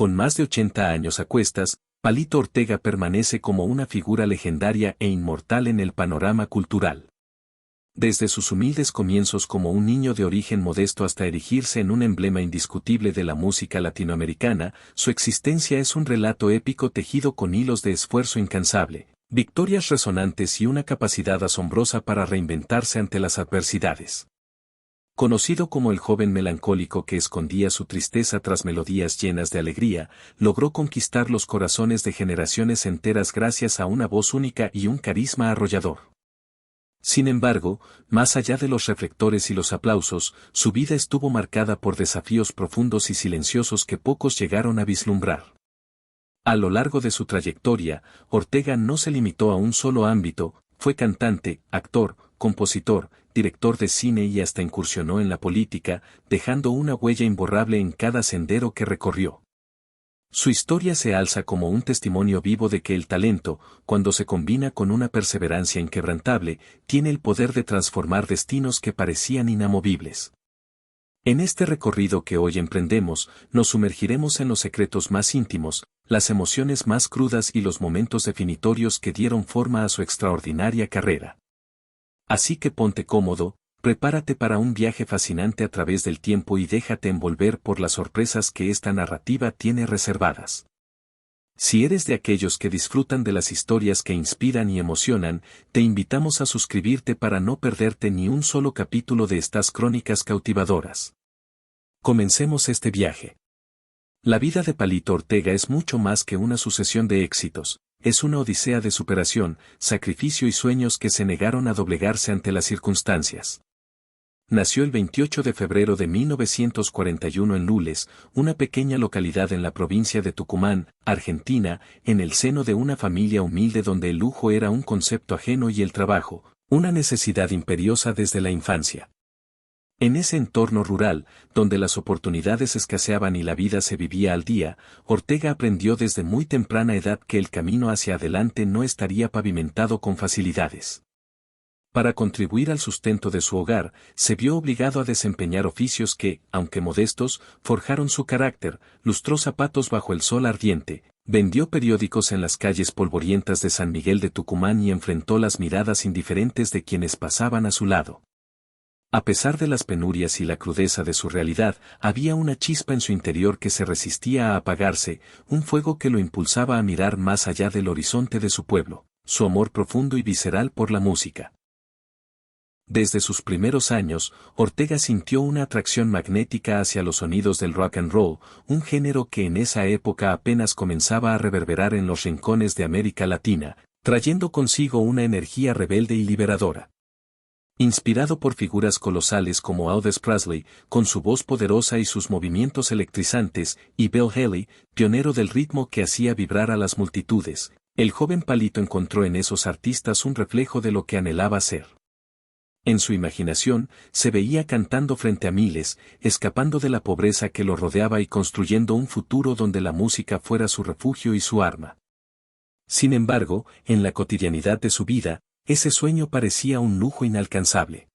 Con más de 80 años a cuestas, Palito Ortega permanece como una figura legendaria e inmortal en el panorama cultural. Desde sus humildes comienzos como un niño de origen modesto hasta erigirse en un emblema indiscutible de la música latinoamericana, su existencia es un relato épico tejido con hilos de esfuerzo incansable, victorias resonantes y una capacidad asombrosa para reinventarse ante las adversidades. Conocido como el joven melancólico que escondía su tristeza tras melodías llenas de alegría, logró conquistar los corazones de generaciones enteras gracias a una voz única y un carisma arrollador. Sin embargo, más allá de los reflectores y los aplausos, su vida estuvo marcada por desafíos profundos y silenciosos que pocos llegaron a vislumbrar. A lo largo de su trayectoria, Ortega no se limitó a un solo ámbito, fue cantante, actor, compositor, director de cine y hasta incursionó en la política, dejando una huella imborrable en cada sendero que recorrió. Su historia se alza como un testimonio vivo de que el talento, cuando se combina con una perseverancia inquebrantable, tiene el poder de transformar destinos que parecían inamovibles. En este recorrido que hoy emprendemos, nos sumergiremos en los secretos más íntimos, las emociones más crudas y los momentos definitorios que dieron forma a su extraordinaria carrera. Así que ponte cómodo, prepárate para un viaje fascinante a través del tiempo y déjate envolver por las sorpresas que esta narrativa tiene reservadas. Si eres de aquellos que disfrutan de las historias que inspiran y emocionan, te invitamos a suscribirte para no perderte ni un solo capítulo de estas crónicas cautivadoras. Comencemos este viaje. La vida de Palito Ortega es mucho más que una sucesión de éxitos. Es una odisea de superación, sacrificio y sueños que se negaron a doblegarse ante las circunstancias. Nació el 28 de febrero de 1941 en Lules, una pequeña localidad en la provincia de Tucumán, Argentina, en el seno de una familia humilde donde el lujo era un concepto ajeno y el trabajo, una necesidad imperiosa desde la infancia. En ese entorno rural, donde las oportunidades escaseaban y la vida se vivía al día, Ortega aprendió desde muy temprana edad que el camino hacia adelante no estaría pavimentado con facilidades. Para contribuir al sustento de su hogar, se vio obligado a desempeñar oficios que, aunque modestos, forjaron su carácter, lustró zapatos bajo el sol ardiente, vendió periódicos en las calles polvorientas de San Miguel de Tucumán y enfrentó las miradas indiferentes de quienes pasaban a su lado. A pesar de las penurias y la crudeza de su realidad, había una chispa en su interior que se resistía a apagarse, un fuego que lo impulsaba a mirar más allá del horizonte de su pueblo, su amor profundo y visceral por la música. Desde sus primeros años, Ortega sintió una atracción magnética hacia los sonidos del rock and roll, un género que en esa época apenas comenzaba a reverberar en los rincones de América Latina, trayendo consigo una energía rebelde y liberadora. Inspirado por figuras colosales como Elvis Presley, con su voz poderosa y sus movimientos electrizantes, y Bill Haley, pionero del ritmo que hacía vibrar a las multitudes, el joven Palito encontró en esos artistas un reflejo de lo que anhelaba ser. En su imaginación, se veía cantando frente a miles, escapando de la pobreza que lo rodeaba y construyendo un futuro donde la música fuera su refugio y su arma. Sin embargo, en la cotidianidad de su vida, ese sueño parecía un lujo inalcanzable.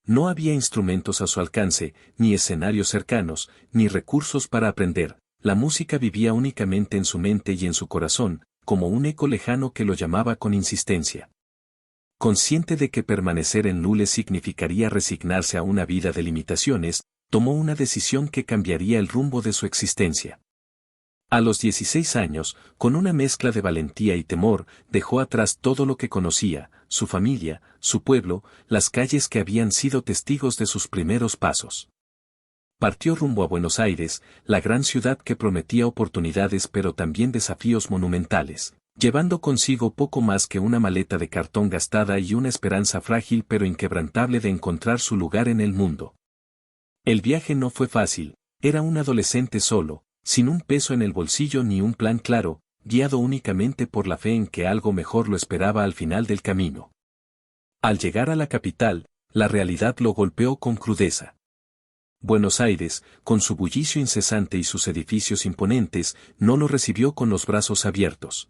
No había instrumentos a su alcance, ni escenarios cercanos, ni recursos para aprender. La música vivía únicamente en su mente y en su corazón, como un eco lejano que lo llamaba con insistencia. Consciente de que permanecer en Lules significaría resignarse a una vida de limitaciones, tomó una decisión que cambiaría el rumbo de su existencia. A los 16 años, con una mezcla de valentía y temor, dejó atrás todo lo que conocía, su familia, su pueblo, las calles que habían sido testigos de sus primeros pasos. Partió rumbo a Buenos Aires, la gran ciudad que prometía oportunidades pero también desafíos monumentales, llevando consigo poco más que una maleta de cartón gastada y una esperanza frágil pero inquebrantable de encontrar su lugar en el mundo. El viaje no fue fácil, era un adolescente solo, sin un peso en el bolsillo ni un plan claro, guiado únicamente por la fe en que algo mejor lo esperaba al final del camino. Al llegar a la capital, la realidad lo golpeó con crudeza. Buenos Aires, con su bullicio incesante y sus edificios imponentes, no lo recibió con los brazos abiertos.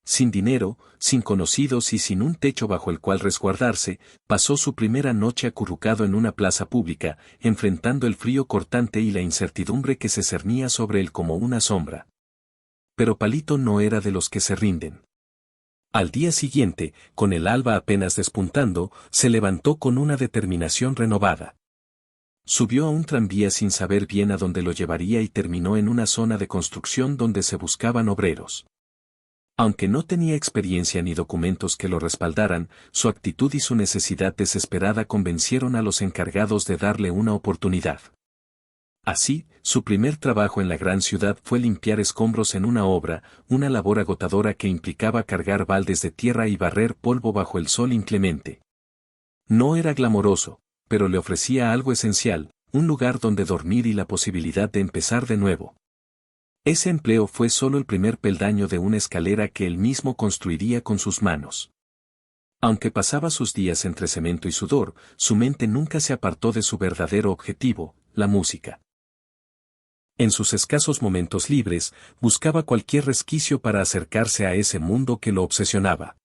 Sin dinero, sin conocidos y sin un techo bajo el cual resguardarse, pasó su primera noche acurrucado en una plaza pública, enfrentando el frío cortante y la incertidumbre que se cernía sobre él como una sombra. Pero Palito no era de los que se rinden. Al día siguiente, con el alba apenas despuntando, se levantó con una determinación renovada. Subió a un tranvía sin saber bien a dónde lo llevaría y terminó en una zona de construcción donde se buscaban obreros. Aunque no tenía experiencia ni documentos que lo respaldaran, su actitud y su necesidad desesperada convencieron a los encargados de darle una oportunidad. Así, su primer trabajo en la gran ciudad fue limpiar escombros en una obra, una labor agotadora que implicaba cargar baldes de tierra y barrer polvo bajo el sol inclemente. No era glamoroso, pero le ofrecía algo esencial, un lugar donde dormir y la posibilidad de empezar de nuevo. Ese empleo fue solo el primer peldaño de una escalera que él mismo construiría con sus manos. Aunque pasaba sus días entre cemento y sudor, su mente nunca se apartó de su verdadero objetivo, la música. En sus escasos momentos libres, buscaba cualquier resquicio para acercarse a ese mundo que lo obsesionaba.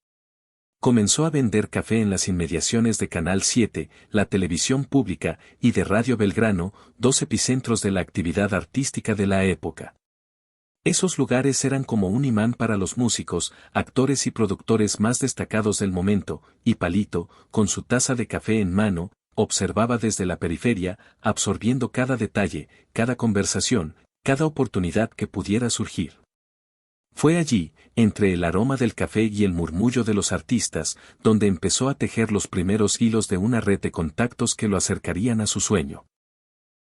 Comenzó a vender café en las inmediaciones de Canal 7, la televisión pública, y de Radio Belgrano, dos epicentros de la actividad artística de la época. Esos lugares eran como un imán para los músicos, actores y productores más destacados del momento, y Palito, con su taza de café en mano, observaba desde la periferia, absorbiendo cada detalle, cada conversación, cada oportunidad que pudiera surgir. Fue allí, entre el aroma del café y el murmullo de los artistas, donde empezó a tejer los primeros hilos de una red de contactos que lo acercarían a su sueño.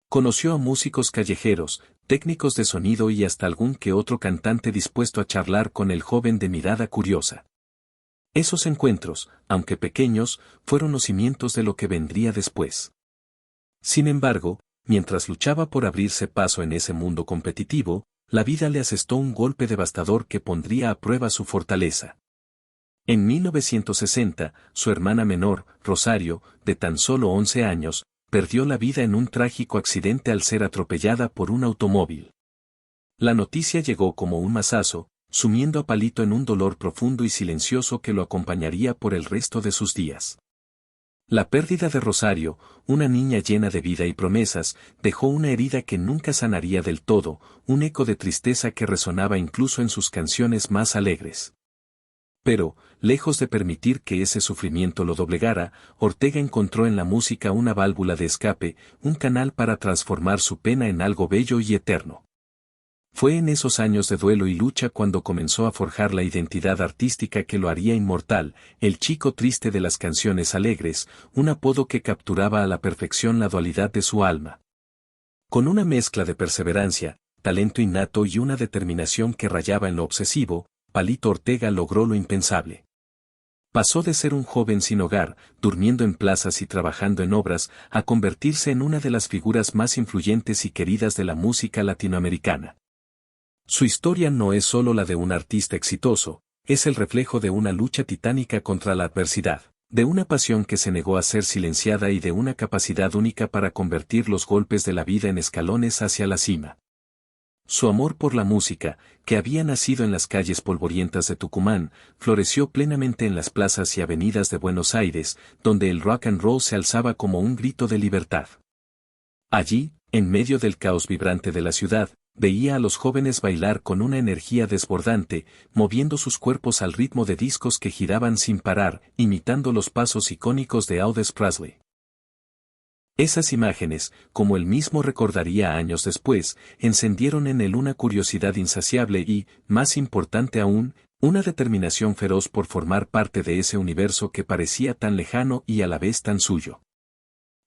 Conoció a músicos callejeros, técnicos de sonido y hasta algún que otro cantante dispuesto a charlar con el joven de mirada curiosa. Esos encuentros, aunque pequeños, fueron los cimientos de lo que vendría después. Sin embargo, mientras luchaba por abrirse paso en ese mundo competitivo, la vida le asestó un golpe devastador que pondría a prueba su fortaleza. En 1960, su hermana menor, Rosario, de tan solo 11 años, perdió la vida en un trágico accidente al ser atropellada por un automóvil. La noticia llegó como un mazazo, sumiendo a Palito en un dolor profundo y silencioso que lo acompañaría por el resto de sus días. La pérdida de Rosario, una niña llena de vida y promesas, dejó una herida que nunca sanaría del todo, un eco de tristeza que resonaba incluso en sus canciones más alegres. Pero, lejos de permitir que ese sufrimiento lo doblegara, Ortega encontró en la música una válvula de escape, un canal para transformar su pena en algo bello y eterno. Fue en esos años de duelo y lucha cuando comenzó a forjar la identidad artística que lo haría inmortal, el chico triste de las canciones alegres, un apodo que capturaba a la perfección la dualidad de su alma. Con una mezcla de perseverancia, talento innato y una determinación que rayaba en lo obsesivo, Palito Ortega logró lo impensable. Pasó de ser un joven sin hogar, durmiendo en plazas y trabajando en obras, a convertirse en una de las figuras más influyentes y queridas de la música latinoamericana. Su historia no es solo la de un artista exitoso, es el reflejo de una lucha titánica contra la adversidad, de una pasión que se negó a ser silenciada y de una capacidad única para convertir los golpes de la vida en escalones hacia la cima. Su amor por la música, que había nacido en las calles polvorientas de Tucumán, floreció plenamente en las plazas y avenidas de Buenos Aires, donde el rock and roll se alzaba como un grito de libertad. Allí, en medio del caos vibrante de la ciudad, veía a los jóvenes bailar con una energía desbordante, moviendo sus cuerpos al ritmo de discos que giraban sin parar, imitando los pasos icónicos de Elvis Presley. Esas imágenes, como él mismo recordaría años después, encendieron en él una curiosidad insaciable y, más importante aún, una determinación feroz por formar parte de ese universo que parecía tan lejano y a la vez tan suyo.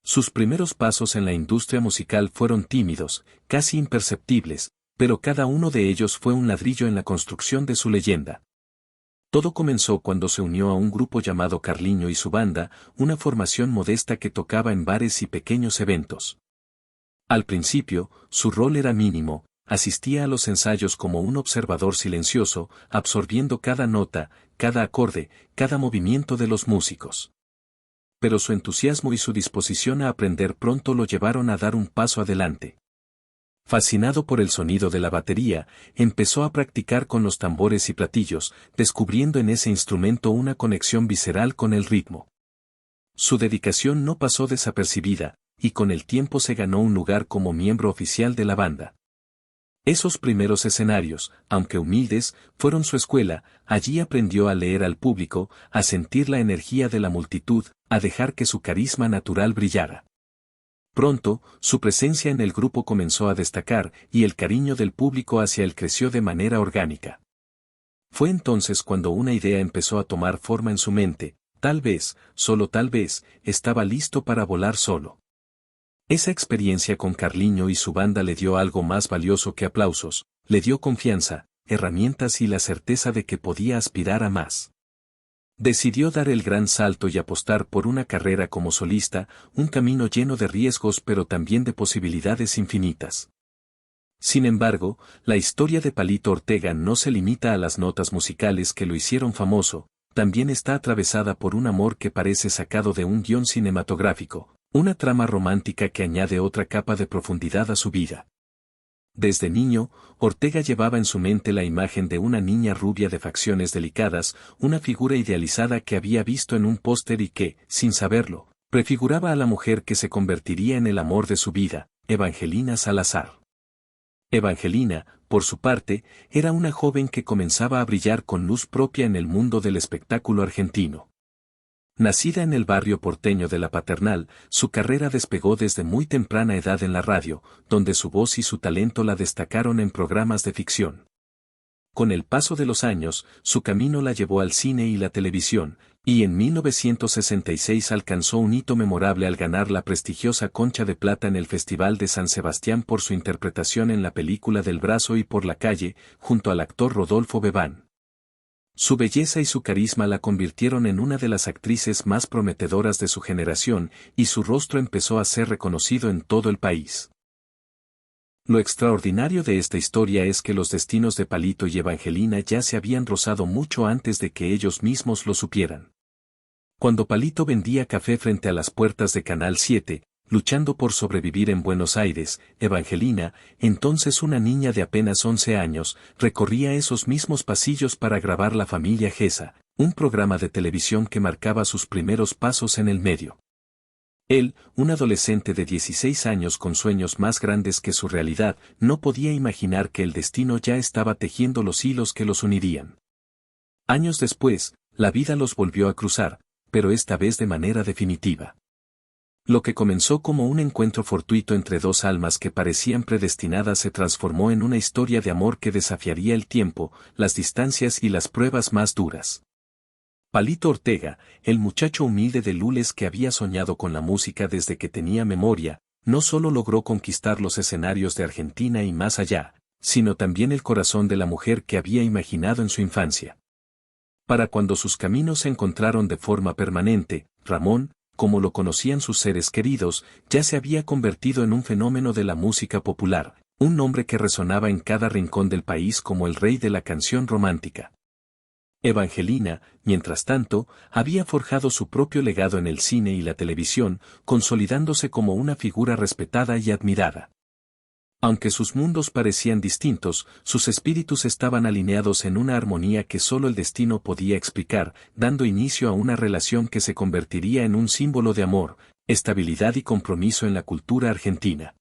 Sus primeros pasos en la industria musical fueron tímidos, casi imperceptibles, pero cada uno de ellos fue un ladrillo en la construcción de su leyenda. Todo comenzó cuando se unió a un grupo llamado Carliño y su banda, una formación modesta que tocaba en bares y pequeños eventos. Al principio, su rol era mínimo, asistía a los ensayos como un observador silencioso, absorbiendo cada nota, cada acorde, cada movimiento de los músicos. Pero su entusiasmo y su disposición a aprender pronto lo llevaron a dar un paso adelante. Fascinado por el sonido de la batería, empezó a practicar con los tambores y platillos, descubriendo en ese instrumento una conexión visceral con el ritmo. Su dedicación no pasó desapercibida, y con el tiempo se ganó un lugar como miembro oficial de la banda. Esos primeros escenarios, aunque humildes, fueron su escuela. Allí aprendió a leer al público, a sentir la energía de la multitud, a dejar que su carisma natural brillara. Pronto, su presencia en el grupo comenzó a destacar, y el cariño del público hacia él creció de manera orgánica. Fue entonces cuando una idea empezó a tomar forma en su mente. Tal vez, solo tal vez, estaba listo para volar solo. Esa experiencia con Carliño y su banda le dio algo más valioso que aplausos, le dio confianza, herramientas y la certeza de que podía aspirar a más. Decidió dar el gran salto y apostar por una carrera como solista, un camino lleno de riesgos pero también de posibilidades infinitas. Sin embargo, la historia de Palito Ortega no se limita a las notas musicales que lo hicieron famoso, también está atravesada por un amor que parece sacado de un guión cinematográfico, una trama romántica que añade otra capa de profundidad a su vida. Desde niño, Ortega llevaba en su mente la imagen de una niña rubia de facciones delicadas, una figura idealizada que había visto en un póster y que, sin saberlo, prefiguraba a la mujer que se convertiría en el amor de su vida, Evangelina Salazar. Evangelina, por su parte, era una joven que comenzaba a brillar con luz propia en el mundo del espectáculo argentino. Nacida en el barrio porteño de La Paternal, su carrera despegó desde muy temprana edad en la radio, donde su voz y su talento la destacaron en programas de ficción. Con el paso de los años, su camino la llevó al cine y la televisión, y en 1966 alcanzó un hito memorable al ganar la prestigiosa Concha de Plata en el Festival de San Sebastián por su interpretación en la película Del brazo y por la calle, junto al actor Rodolfo Bebán. Su belleza y su carisma la convirtieron en una de las actrices más prometedoras de su generación, y su rostro empezó a ser reconocido en todo el país. Lo extraordinario de esta historia es que los destinos de Palito y Evangelina ya se habían rozado mucho antes de que ellos mismos lo supieran. Cuando Palito vendía café frente a las puertas de Canal 7, luchando por sobrevivir en Buenos Aires, Evangelina, entonces una niña de apenas 11 años, recorría esos mismos pasillos para grabar La Familia Gesa, un programa de televisión que marcaba sus primeros pasos en el medio. Él, un adolescente de 16 años con sueños más grandes que su realidad, no podía imaginar que el destino ya estaba tejiendo los hilos que los unirían. Años después, la vida los volvió a cruzar, pero esta vez de manera definitiva. Lo que comenzó como un encuentro fortuito entre dos almas que parecían predestinadas se transformó en una historia de amor que desafiaría el tiempo, las distancias y las pruebas más duras. Palito Ortega, el muchacho humilde de Lules que había soñado con la música desde que tenía memoria, no solo logró conquistar los escenarios de Argentina y más allá, sino también el corazón de la mujer que había imaginado en su infancia. Para cuando sus caminos se encontraron de forma permanente, Ramón, como lo conocían sus seres queridos, ya se había convertido en un fenómeno de la música popular, un nombre que resonaba en cada rincón del país como el rey de la canción romántica. Evangelina, mientras tanto, había forjado su propio legado en el cine y la televisión, consolidándose como una figura respetada y admirada. Aunque sus mundos parecían distintos, sus espíritus estaban alineados en una armonía que solo el destino podía explicar, dando inicio a una relación que se convertiría en un símbolo de amor, estabilidad y compromiso en la cultura argentina.